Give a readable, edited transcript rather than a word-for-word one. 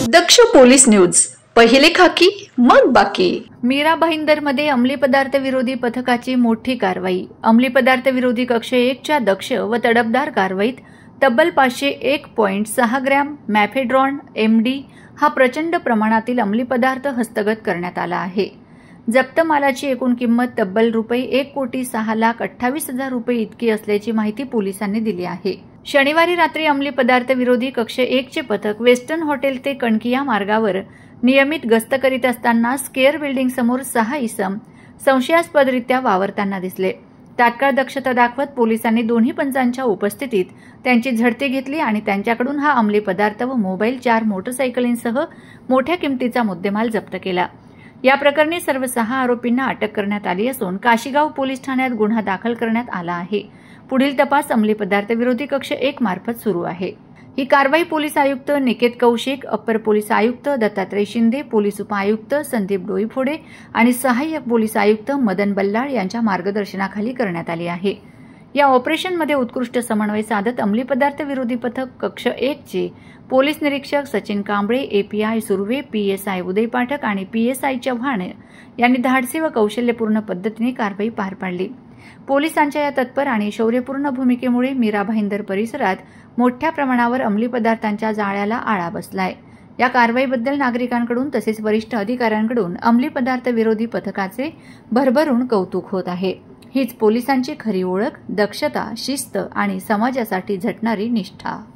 दक्ष police news, पहिले खाकी मग बाकी। मीरा भाईंदरमध्ये अंमली पदार्थ विरोधी पथकाची मोठी कारवाई। अंमली पदार्थ विरोधी कक्ष 1 च्या दक्ष व तडफदार कारवाईत तब्बल 501.6 ग्रॅम मॅफेड्रॉन एमडी हा प्रचंड प्रमाणातील अंमली पदार्थ हस्तगत करण्यात आला आहे। जप्त मालाची एकूण किंमत तब्बल ₹1,06,28,000 रुपये इतकी असल्याची माहिती पोलिसांनी दिली आहे। शनिवारी रात्री अंमली पदार्थ विरोधी कक्ष 1 चे पथक वेस्टर्न हॉटेल ते कणकिया मार्गावर नियमित गस्त करीत असताना स्केअर बिल्डिंग समोर 6 इसम संशयास्पदरित्या वावरताना दिसले। तात्काळ दक्षता दाखवत पोलिसांनी दोन्ही पंचांच्या उपस्थितीत त्यांची झडती घेतली आणि त्यांच्याकडून हा अंमली पदार्थ व मोबाईल 4 मोटरसायकलींसह मोठ्या किमतीचा मुद्देमाल जप्त केला। या प्रकरणी सर्व 6 आरोपींना अटक करण्यात आली असून काशीगाव पोलीस ठाण्यात गुन्हा दाखल करण्यात आला आहे। पुढील तपास अंमली पदार्थ विरोधी कक्ष 1 मार्फत सुरू आहे। ही कारवाई पोलीस आयुक्त निकेत कौशिक, अप्पर पोलीस आयुक्त दत्तात्रय शिंदे, पोलीस उपायुक्त संदीप डोईफोडे आणि सहाय्यक पोलीस आयुक्त मदन बल्लाळ यांच्या मार्गदर्शनाखाली करण्यात आली आहे। या ऑपरेशनमध्ये उत्कृष्ट समन्वय साधत अंमली पदार्थ विरोधी पथक कक्ष 1 चे पोलीस निरीक्षक सचिन कांबळे, एपीआय सुर्वे, पीएसआय उदय पाठक आणि पीएसआय चव्हाण यांनी धाडसी व कौशल्यपूर्ण पद्धतीने कारवाई पार पाडली। पोलिसांच्या या तत्पर आणि शौर्यपूर्ण भूमिकेमुळे मीरा भाईंदर परिसरात मोठ्या प्रमाणावर अंमली पदार्थांच्या जाळ्याला आळा बसलाय। या कारवाईबद्दल नागरिकांकडून तसेच वरिष्ठ अधिकाऱ्यांकडून अंमली पदार्थ विरोधी पथकाचे भरभरून कौतुक होत आहे। हीच पोलिसांची खरी ओळख, दक्षता, शिस्त आणि समाजासाठी झटणारी निष्ठा।